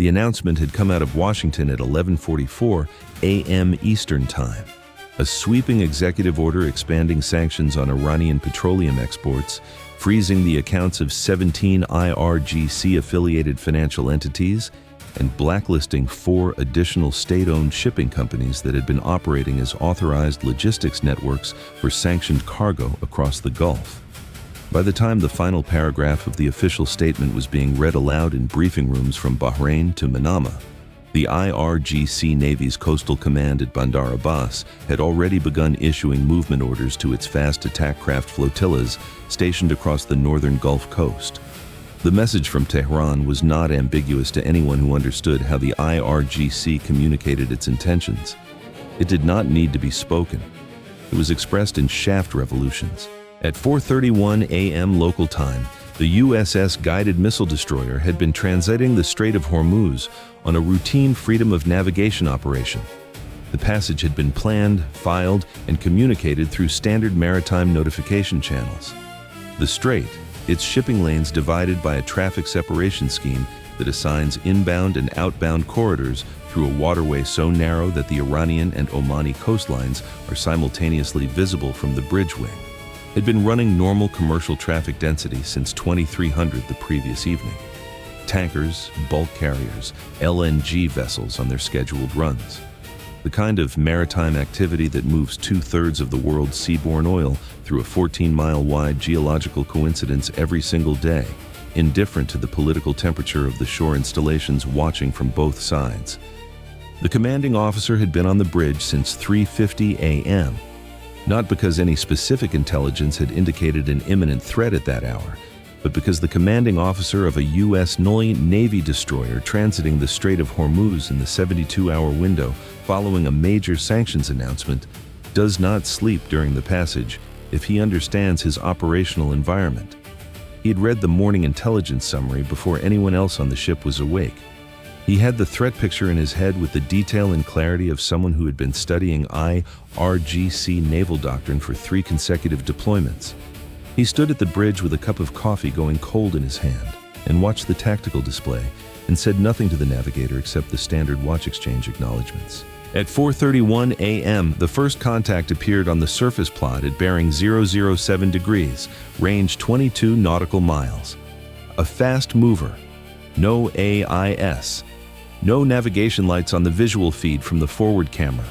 The announcement had come out of Washington at 11:44 a.m. Eastern Time. A sweeping executive order expanding sanctions on Iranian petroleum exports, freezing the accounts of 17 IRGC-affiliated financial entities, and blacklisting 4 additional state-owned shipping companies that had been operating as authorized logistics networks for sanctioned cargo across the Gulf. By the time the final paragraph of the official statement was being read aloud in briefing rooms from Bahrain to Manama, the IRGC Navy's Coastal Command at Bandar Abbas had already begun issuing movement orders to its fast attack craft flotillas stationed across the northern Gulf Coast. The message from Tehran was not ambiguous to anyone who understood how the IRGC communicated its intentions. It did not need to be spoken. It was expressed in shaft revolutions. At 4:31 a.m. local time, the USS guided missile destroyer had been transiting the Strait of Hormuz on a routine freedom of navigation operation. The passage had been planned, filed, and communicated through standard maritime notification channels. The strait, its shipping lanes divided by a traffic separation scheme that assigns inbound and outbound corridors through a waterway so narrow that the Iranian and Omani coastlines are simultaneously visible from the bridge wing, had been running normal commercial traffic density since 2300 the previous evening. Tankers, bulk carriers, LNG vessels on their scheduled runs. The kind of maritime activity that moves 2/3 of the world's seaborne oil through a 14-mile-wide geological coincidence every single day, indifferent to the political temperature of the shore installations watching from both sides. The commanding officer had been on the bridge since 3:50 a.m., not because any specific intelligence had indicated an imminent threat at that hour, but because the commanding officer of a U.S. Navy destroyer transiting the Strait of Hormuz in the 72-hour window following a major sanctions announcement does not sleep during the passage if he understands his operational environment. He had read the morning intelligence summary before anyone else on the ship was awake. He had the threat picture in his head with the detail and clarity of someone who had been studying IRGC naval doctrine for 3 consecutive deployments. He stood at the bridge with a cup of coffee going cold in his hand and watched the tactical display and said nothing to the navigator except the standard watch exchange acknowledgments. At 4:31 a.m., the first contact appeared on the surface plot at bearing 007 degrees, range 22 nautical miles. A fast mover. No AIS. No navigation lights on the visual feed from the forward camera.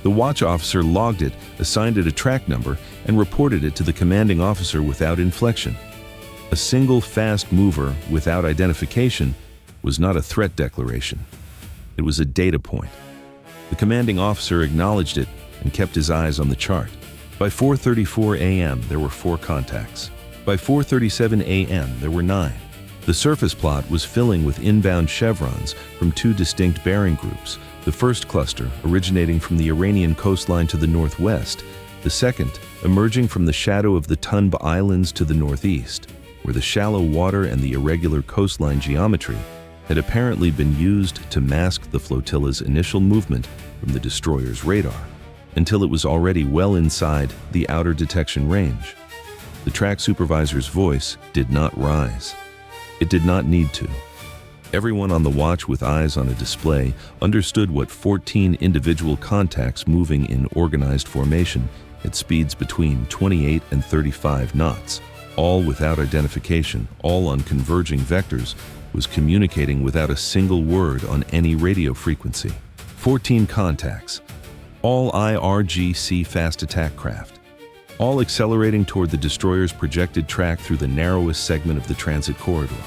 The watch officer logged it, assigned it a track number, and reported it to the commanding officer without inflection. A single fast mover without identification was not a threat declaration. It was a data point. The commanding officer acknowledged it and kept his eyes on the chart. By 4:34 a.m., there were 4 contacts. By 4:37 a.m., there were 9. The surface plot was filling with inbound chevrons from 2 distinct bearing groups, the first cluster originating from the Iranian coastline to the northwest, the second emerging from the shadow of the Tunb Islands to the northeast, where the shallow water and the irregular coastline geometry had apparently been used to mask the flotilla's initial movement from the destroyer's radar, until it was already well inside the outer detection range. The track supervisor's voice did not rise. It did not need to. Everyone on the watch with eyes on a display understood what 14 individual contacts moving in organized formation at speeds between 28 and 35 knots, all without identification, all on converging vectors, was communicating without a single word on any radio frequency. 14 contacts, all IRGC fast attack craft, all accelerating toward the destroyer's projected track through the narrowest segment of the transit corridor.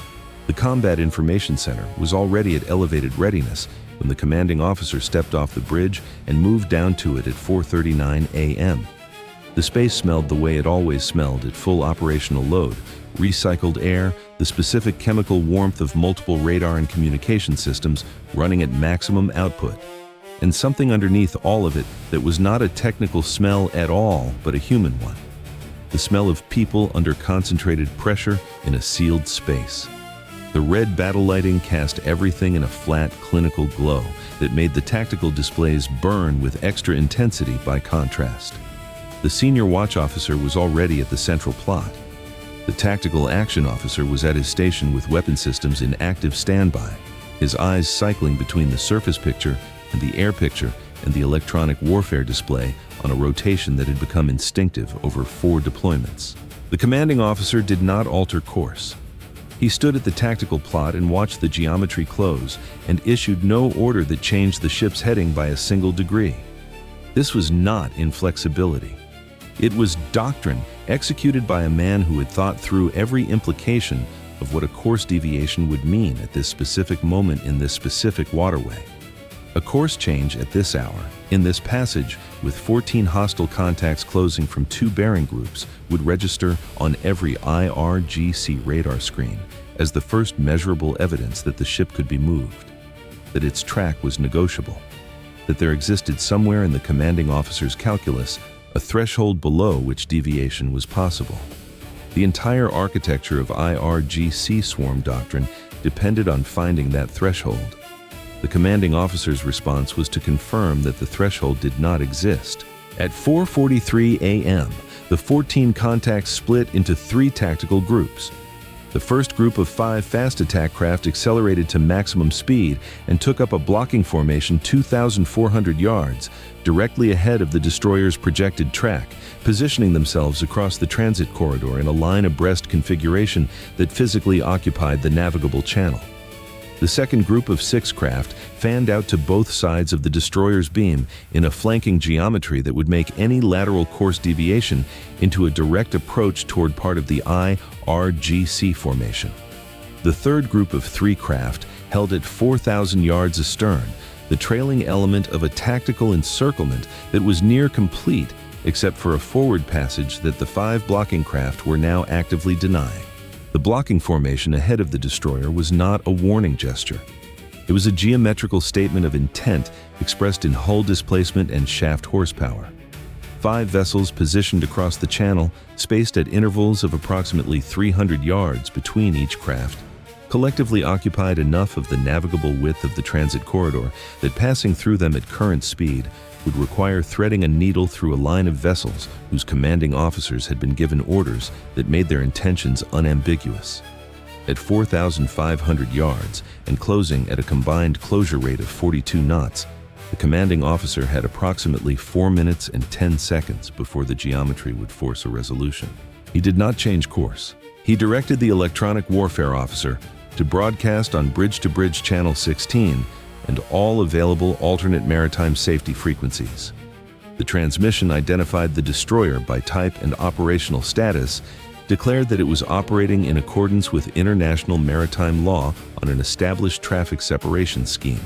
The Combat Information Center was already at elevated readiness when the commanding officer stepped off the bridge and moved down to it at 4:39 a.m. The space smelled the way it always smelled at full operational load, recycled air, the specific chemical warmth of multiple radar and communication systems running at maximum output, and something underneath all of it that was not a technical smell at all, but a human one. The smell of people under concentrated pressure in a sealed space. The red battle lighting cast everything in a flat, clinical glow that made the tactical displays burn with extra intensity by contrast. The senior watch officer was already at the central plot. The tactical action officer was at his station with weapon systems in active standby. his eyes cycling between the surface picture and the air picture and the electronic warfare display on a rotation that had become instinctive over 4 deployments. The commanding officer did not alter course. He stood at the tactical plot and watched the geometry close and issued no order that changed the ship's heading by a single degree. This was not inflexibility. It was doctrine executed by a man who had thought through every implication of what a course deviation would mean at this specific moment in this specific waterway. A course change at this hour, in this passage, with 14 hostile contacts closing from 2 bearing groups, would register on every IRGC radar screen as the first measurable evidence that the ship could be moved, that its track was negotiable, that there existed somewhere in the commanding officer's calculus a threshold below which deviation was possible. The entire architecture of IRGC swarm doctrine depended on finding that threshold. The commanding officer's response was to confirm that the threshold did not exist. At 4:43 a.m., the 14 contacts split into 3 tactical groups. The first group of 5 fast attack craft accelerated to maximum speed and took up a blocking formation 2,400 yards, directly ahead of the destroyer's projected track, positioning themselves across the transit corridor in a line abreast configuration that physically occupied the navigable channel. The second group of 6 craft fanned out to both sides of the destroyer's beam in a flanking geometry that would make any lateral course deviation into a direct approach toward part of the IRGC formation. The third group of 3 craft held at 4,000 yards astern, the trailing element of a tactical encirclement that was near complete except for a forward passage that the 5 blocking craft were now actively denying. The blocking formation ahead of the destroyer was not a warning gesture. It was a geometrical statement of intent expressed in hull displacement and shaft horsepower. 5 vessels positioned across the channel, spaced at intervals of approximately 300 yards between each craft, collectively occupied enough of the navigable width of the transit corridor that passing through them at current speed would require threading a needle through a line of vessels whose commanding officers had been given orders that made their intentions unambiguous. At 4,500 yards and closing at a combined closure rate of 42 knots, the commanding officer had approximately 4 minutes and 10 seconds before the geometry would force a resolution. He did not change course. He directed the electronic warfare officer to broadcast on bridge-to-bridge channel 16 and all available alternate maritime safety frequencies. The transmission identified the destroyer by type and operational status, declared that it was operating in accordance with international maritime law on an established traffic separation scheme,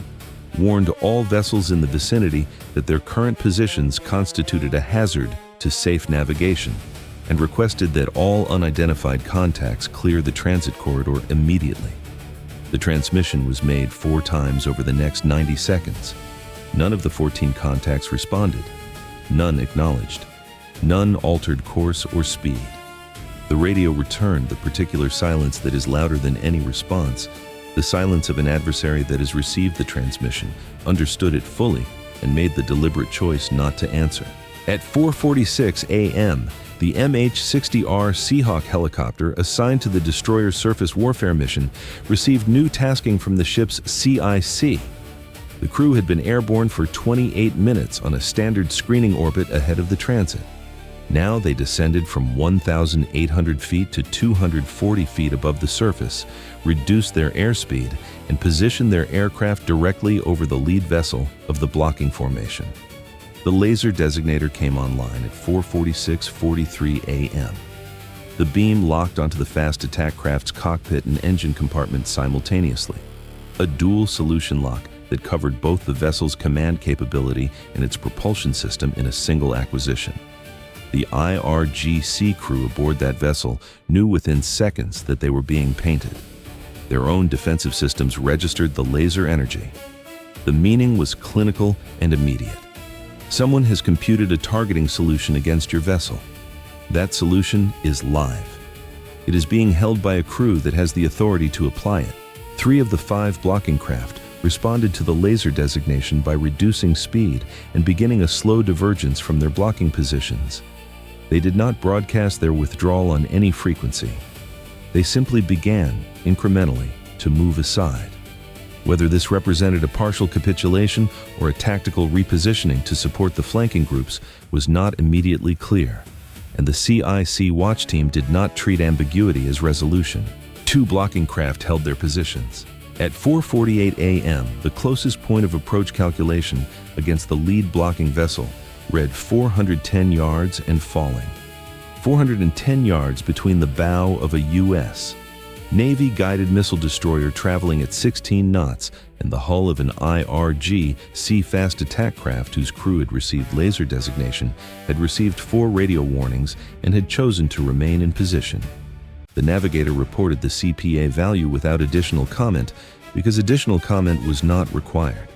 warned all vessels in the vicinity that their current positions constituted a hazard to safe navigation, and requested that all unidentified contacts clear the transit corridor immediately. The transmission was made 4 times over the next 90 seconds. None of the 14 contacts responded. None acknowledged. None altered course or speed. The radio returned the particular silence that is louder than any response, the silence of an adversary that has received the transmission, understood it fully, and made the deliberate choice not to answer. At 4:46 a.m., the MH-60R Seahawk helicopter assigned to the destroyer's surface warfare mission received new tasking from the ship's CIC. The crew had been airborne for 28 minutes on a standard screening orbit ahead of the transit. Now they descended from 1,800 feet to 240 feet above the surface, reduced their airspeed, and positioned their aircraft directly over the lead vessel of the blocking formation. The laser designator came online at 4:46:43 a.m. The beam locked onto the fast attack craft's cockpit and engine compartment simultaneously, a dual solution lock that covered both the vessel's command capability and its propulsion system in a single acquisition. The IRGC crew aboard that vessel knew within seconds that they were being painted. Their own defensive systems registered the laser energy. The meaning was clinical and immediate. Someone has computed a targeting solution against your vessel. That solution is live. It is being held by a crew that has the authority to apply it. 3 of the 5 blocking craft responded to the laser designation by reducing speed and beginning a slow divergence from their blocking positions. They did not broadcast their withdrawal on any frequency. They simply began, incrementally, to move aside. Whether this represented a partial capitulation or a tactical repositioning to support the flanking groups was not immediately clear, and the CIC watch team did not treat ambiguity as resolution. Two blocking craft held their positions. At 4:48 a.m., the closest point of approach calculation against the lead blocking vessel read 410 yards and falling. 410 yards between the bow of a U.S. Navy guided missile destroyer traveling at 16 knots and the hull of an IRGC fast attack craft whose crew had received laser designation had received 4 radio warnings and had chosen to remain in position. The navigator reported the CPA value without additional comment because additional comment was not required.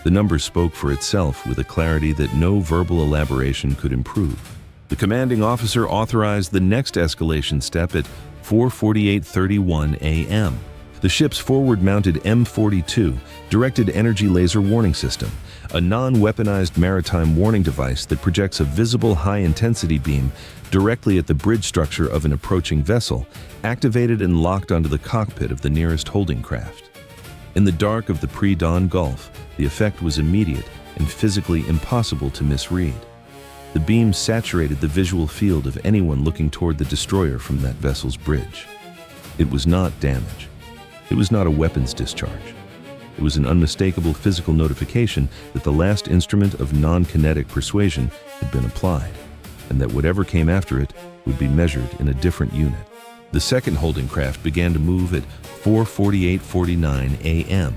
The number spoke for itself with a clarity that no verbal elaboration could improve. The commanding officer authorized the next escalation step at 4:48:31 a.m. The ship's forward-mounted M42 directed energy laser warning system, a non-weaponized maritime warning device that projects a visible high-intensity beam directly at the bridge structure of an approaching vessel, activated and locked onto the cockpit of the nearest holding craft. In the dark of the pre-dawn Gulf, the effect was immediate and physically impossible to misread. The beam saturated the visual field of anyone looking toward the destroyer from that vessel's bridge. It was not damage. It was not a weapons discharge. It was an unmistakable physical notification that the last instrument of non-kinetic persuasion had been applied, and that whatever came after it would be measured in a different unit. The second holding craft began to move at 4:48:49 a.m.,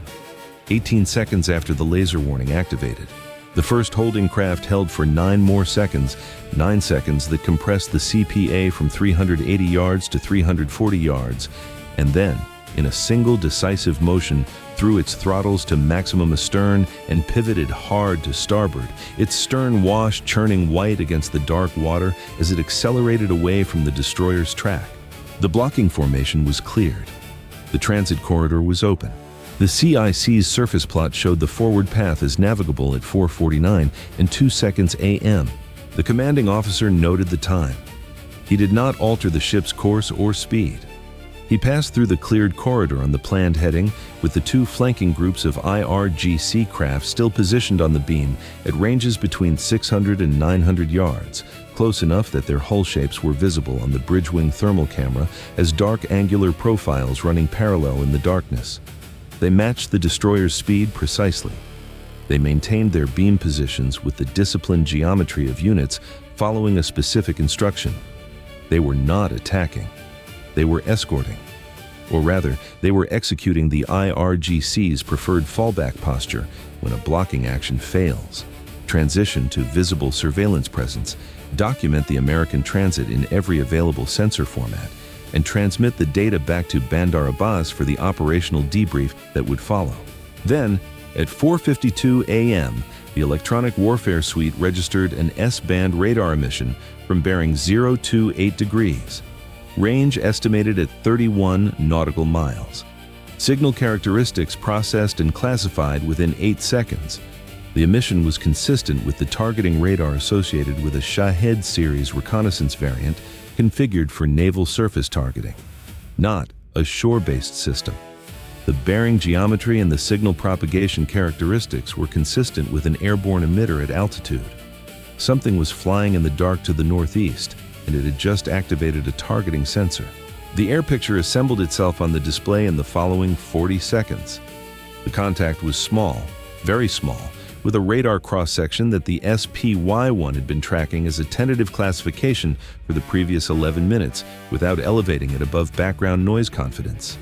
18 seconds after the laser warning activated. The first holding craft held for 9 more seconds, 9 seconds that compressed the CPA from 380 yards to 340 yards, and then, in a single decisive motion, threw its throttles to maximum astern and pivoted hard to starboard, its stern wash churning white against the dark water as it accelerated away from the destroyer's track. The blocking formation was cleared. The transit corridor was open. The CIC's surface plot showed the forward path as navigable at 4:49 and 2 seconds a.m. The commanding officer noted the time. He did not alter the ship's course or speed. He passed through the cleared corridor on the planned heading, with the 2 flanking groups of IRGC craft still positioned on the beam at ranges between 600 and 900 yards, close enough that their hull shapes were visible on the bridge wing thermal camera as dark angular profiles running parallel in the darkness. They matched the destroyer's speed precisely. They maintained their beam positions with the disciplined geometry of units following a specific instruction. They were not attacking. They were escorting. Or rather, they were executing the IRGC's preferred fallback posture when a blocking action fails. Transition to visible surveillance presence, document the American transit in every available sensor format, and transmit the data back to Bandar Abbas for the operational debrief that would follow. Then, at 4:52 a.m., the Electronic Warfare Suite registered an S-band radar emission from bearing 028 degrees, range estimated at 31 nautical miles. Signal characteristics processed and classified within 8 seconds. The emission was consistent with the targeting radar associated with a Shahed series reconnaissance variant configured for naval surface targeting, not a shore-based system. The bearing geometry and the signal propagation characteristics were consistent with an airborne emitter at altitude. Something was flying in the dark to the northeast, and it had just activated a targeting sensor. The air picture assembled itself on the display in the following 40 seconds. The contact was small, very small, with a radar cross-section that the SPY-1 had been tracking as a tentative classification for the previous 11 minutes without elevating it above background noise confidence.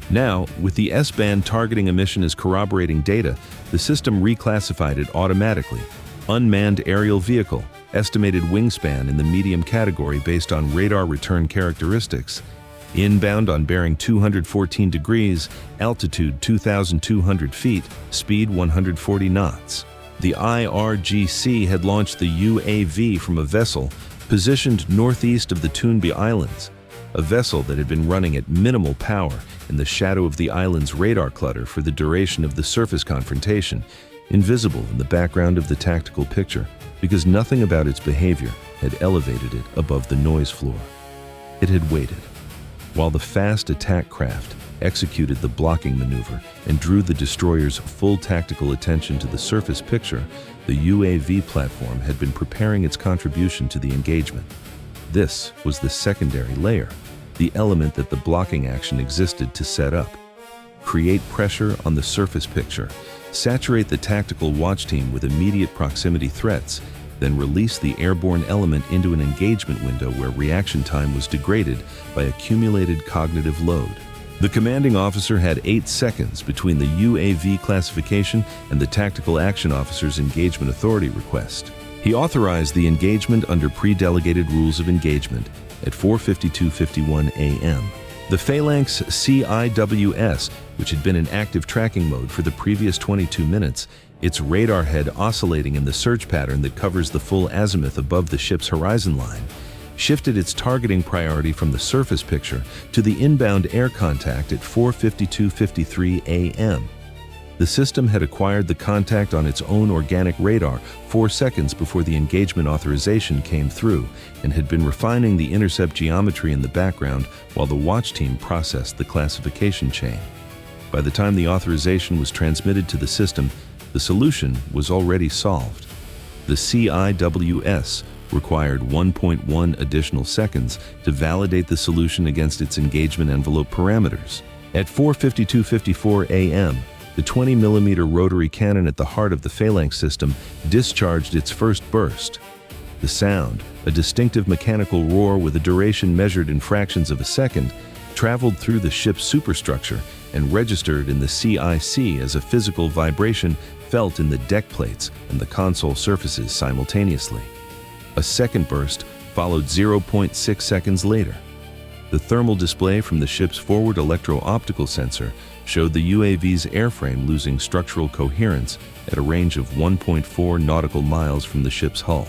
Now, with the S-band targeting emission as corroborating data, the system reclassified it automatically. Unmanned aerial vehicle, estimated wingspan in the medium category based on radar return characteristics. Inbound on bearing 214 degrees, altitude 2,200 feet, speed 140 knots. The IRGC had launched the UAV from a vessel positioned northeast of the Toonbi Islands, a vessel that had been running at minimal power in the shadow of the island's radar clutter for the duration of the surface confrontation, invisible in the background of the tactical picture because nothing about its behavior had elevated it above the noise floor. It had waited, while the fast attack craft executed the blocking maneuver and drew the destroyer's full tactical attention to the surface picture, the UAV platform had been preparing its contribution to the engagement. This was the secondary layer, the element that the blocking action existed to set up. Create pressure on the surface picture, saturate the tactical watch team with immediate proximity threats, then release the airborne element into an engagement window where reaction time was degraded by accumulated cognitive load. The commanding officer had 8 seconds between the UAV classification and the tactical action officer's engagement authority request. He authorized the engagement under pre-delegated rules of engagement at 4:52:51 a.m. The Phalanx CIWS, which had been in active tracking mode for the previous 22 minutes, its radar head oscillating in the search pattern that covers the full azimuth above the ship's horizon line, shifted its targeting priority from the surface picture to the inbound air contact at 4:52:53 a.m. The system had acquired the contact on its own organic radar 4 seconds before the engagement authorization came through and had been refining the intercept geometry in the background while the watch team processed the classification chain. By the time the authorization was transmitted to the system, the solution was already solved. The CIWS required 1.1 additional seconds to validate the solution against its engagement envelope parameters. At 4:52:54 a.m., the 20mm rotary cannon at the heart of the Phalanx system discharged its first burst. The sound, a distinctive mechanical roar with a duration measured in fractions of a second, traveled through the ship's superstructure and registered in the CIC as a physical vibration felt in the deck plates and the console surfaces simultaneously. A second burst followed 0.6 seconds later. The thermal display from the ship's forward electro-optical sensor showed the UAV's airframe losing structural coherence at a range of 1.4 nautical miles from the ship's hull.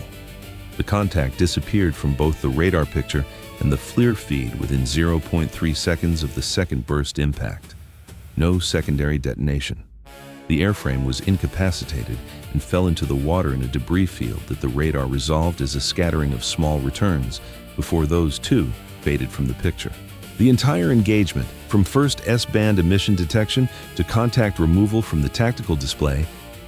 The contact disappeared from both the radar picture and the FLIR feed within 0.3 seconds of the second burst impact. No secondary detonation. The airframe was incapacitated and fell into the water in a debris field that the radar resolved as a scattering of small returns before those too faded from the picture. The entire engagement, from first S-band emission detection to contact removal from the tactical display,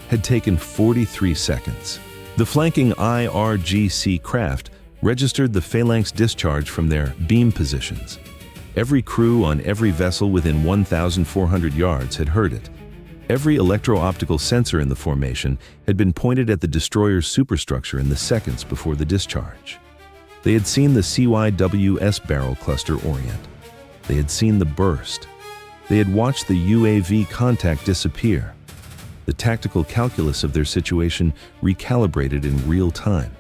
had taken 43 seconds. The flanking IRGC craft registered the Phalanx discharge from their beam positions. Every crew on every vessel within 1,400 yards had heard it. Every electro-optical sensor in the formation had been pointed at the destroyer's superstructure in the seconds before the discharge. They had seen the CIWS barrel cluster orient. They had seen the burst. They had watched the UAV contact disappear. The tactical calculus of their situation recalibrated in real time.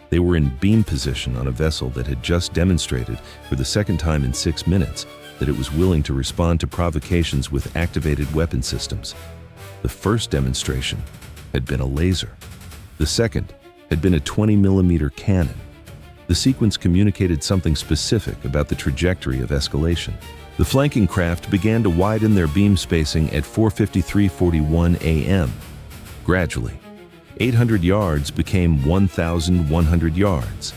They were in beam position on a vessel that had just demonstrated, for the second time in 6 minutes, that it was willing to respond to provocations with activated weapon systems. The first demonstration had been a laser. The second had been a 20mm cannon. The sequence communicated something specific about the trajectory of escalation. The flanking craft began to widen their beam spacing at 4:53:41 a.m. Gradually, 800 yards became 1,100 yards,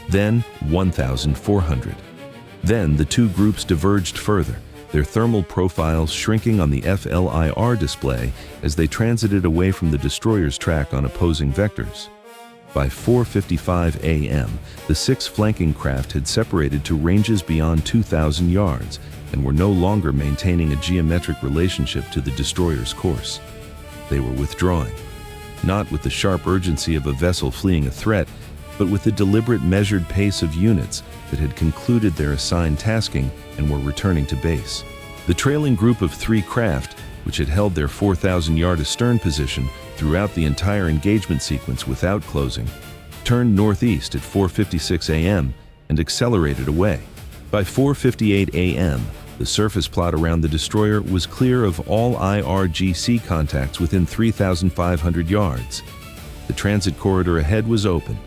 then 1,400. Then the two groups diverged further, their thermal profiles shrinking on the FLIR display as they transited away from the destroyer's track on opposing vectors. By 4:55 a.m., the 6 flanking craft had separated to ranges beyond 2,000 yards and were no longer maintaining a geometric relationship to the destroyer's course. They were withdrawing, not with the sharp urgency of a vessel fleeing a threat, but with the deliberate measured pace of units that had concluded their assigned tasking and were returning to base. The trailing group of 3 craft, which had held their 4,000-yard astern position throughout the entire engagement sequence without closing, turned northeast at 4:56 a.m. and accelerated away. By 4:58 a.m., the surface plot around the destroyer was clear of all IRGC contacts within 3,500 yards. The transit corridor ahead was open.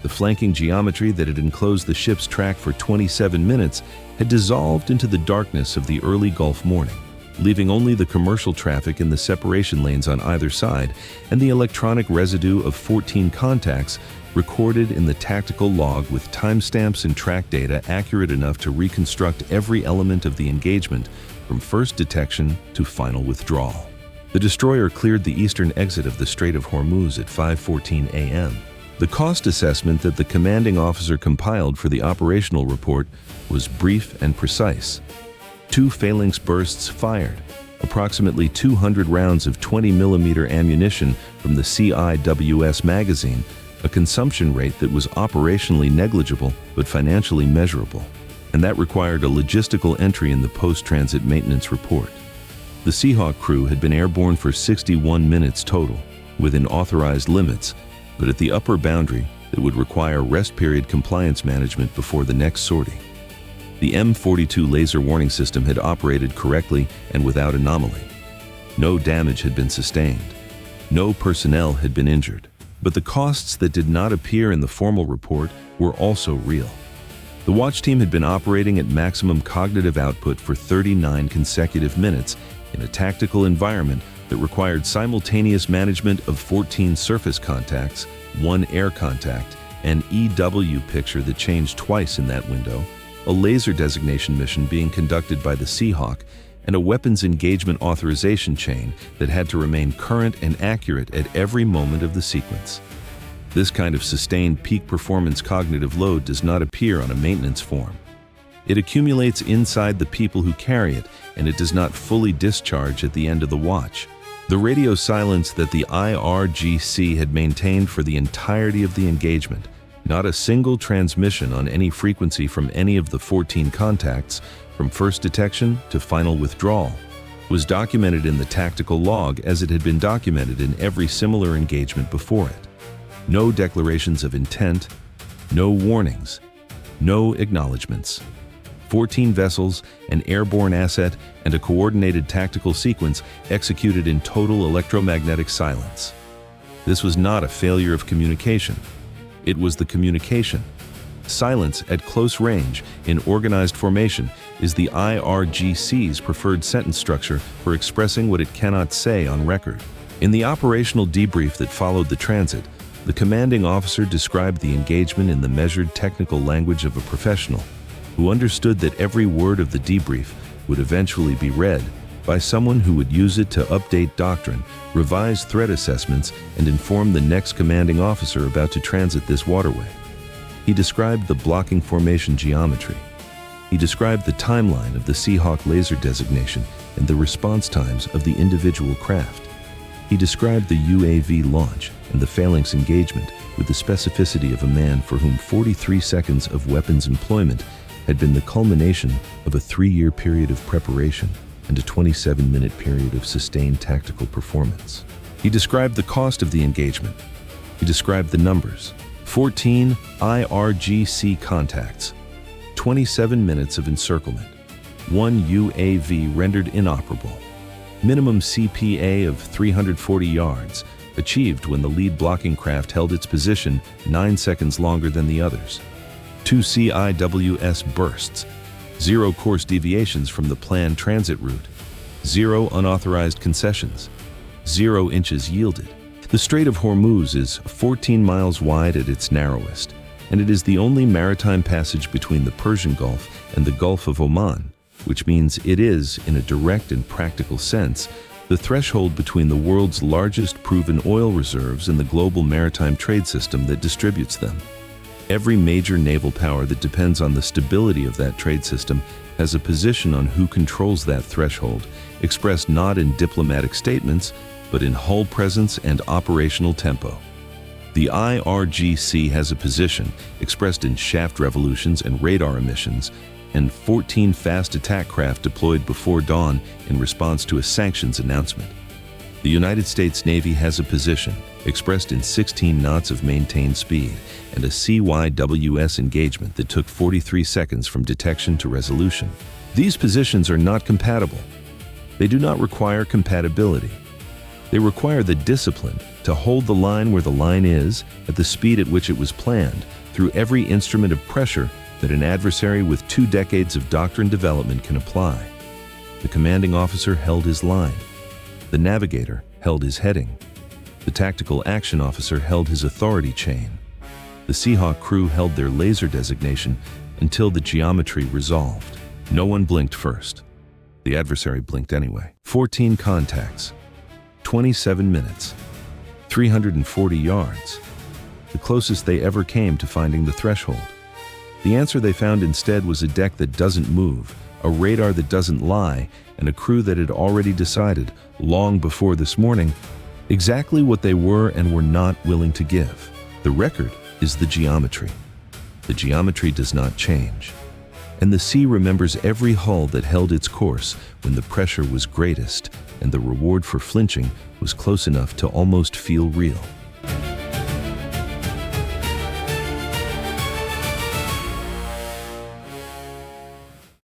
The flanking geometry that had enclosed the ship's track for 27 minutes had dissolved into the darkness of the early Gulf morning, leaving only the commercial traffic in the separation lanes on either side and the electronic residue of 14 contacts recorded in the tactical log with timestamps and track data accurate enough to reconstruct every element of the engagement from first detection to final withdrawal. The destroyer cleared the eastern exit of the Strait of Hormuz at 5:14 a.m. The cost assessment that the commanding officer compiled for the operational report was brief and precise. 2 phalanx bursts fired, approximately 200 rounds of 20mm ammunition from the CIWS magazine, a consumption rate that was operationally negligible but financially measurable, and that required a logistical entry in the post-transit maintenance report. The Seahawk crew had been airborne for 61 minutes total, within authorized limits, but at the upper boundary that would require rest period compliance management before the next sortie. The M42 laser warning system had operated correctly and without anomaly. No damage had been sustained. No personnel had been injured. But the costs that did not appear in the formal report were also real. The watch team had been operating at maximum cognitive output for 39 consecutive minutes in a tactical environment that required simultaneous management of 14 surface contacts, 1 air contact, an EW picture that changed twice in that window, a laser designation mission being conducted by the Seahawk, and a weapons engagement authorization chain that had to remain current and accurate at every moment of the sequence. This kind of sustained peak performance cognitive load does not appear on a maintenance form. It accumulates inside the people who carry it, and it does not fully discharge at the end of the watch. The radio silence that the IRGC had maintained for the entirety of the engagement, not a single transmission on any frequency from any of the 14 contacts, from first detection to final withdrawal, was documented in the tactical log as it had been documented in every similar engagement before it. No declarations of intent, no warnings, no acknowledgements. 14 vessels, an airborne asset, and a coordinated tactical sequence executed in total electromagnetic silence. This was not a failure of communication. It was the communication. Silence at close range in organized formation is the IRGC's preferred sentence structure for expressing what it cannot say on record. In the operational debrief that followed the transit, the commanding officer described the engagement in the measured technical language of a professional who understood that every word of the debrief would eventually be read by someone who would use it to update doctrine, revise threat assessments, and inform the next commanding officer about to transit this waterway. He described the blocking formation geometry. He described the timeline of the Seahawk laser designation and the response times of the individual craft. He described the UAV launch and the Phalanx engagement with the specificity of a man for whom 43 seconds of weapons employment had been the culmination of a 3-year period of preparation and a 27-minute period of sustained tactical performance. He described the cost of the engagement. He described the numbers: 14 IRGC contacts, 27 minutes of encirclement, 1 UAV rendered inoperable, minimum CPA of 340 yards, achieved when the lead blocking craft held its position 9 seconds longer than the others, 2 CIWS bursts, 0 course deviations from the planned transit route, 0 unauthorized concessions, 0 inches yielded. The Strait of Hormuz is 14 miles wide at its narrowest, and it is the only maritime passage between the Persian Gulf and the Gulf of Oman, which means it is, in a direct and practical sense, the threshold between the world's largest proven oil reserves and the global maritime trade system that distributes them. Every major naval power that depends on the stability of that trade system has a position on who controls that threshold, expressed not in diplomatic statements, but in hull presence and operational tempo. The IRGC has a position, expressed in shaft revolutions and radar emissions, and 14 fast attack craft deployed before dawn in response to a sanctions announcement. The United States Navy has a position, expressed in 16 knots of maintained speed, and a CIWS engagement that took 43 seconds from detection to resolution. These positions are not compatible. They do not require compatibility. They require the discipline to hold the line where the line is, at the speed at which it was planned, through every instrument of pressure that an adversary with 2 decades of doctrine development can apply. The commanding officer held his line. The navigator held his heading. The tactical action officer held his authority chain. The Seahawk crew held their laser designation until the geometry resolved. No one blinked first. The adversary blinked anyway. 14 contacts, 27 minutes, 340 yards. The closest they ever came to finding the threshold. The answer they found instead was a deck that doesn't move, a radar that doesn't lie, and a crew that had already decided, long before this morning, exactly what they were and were not willing to give. The record is the geometry. The geometry does not change. And the sea remembers every hull that held its course when the pressure was greatest and the reward for flinching was close enough to almost feel real.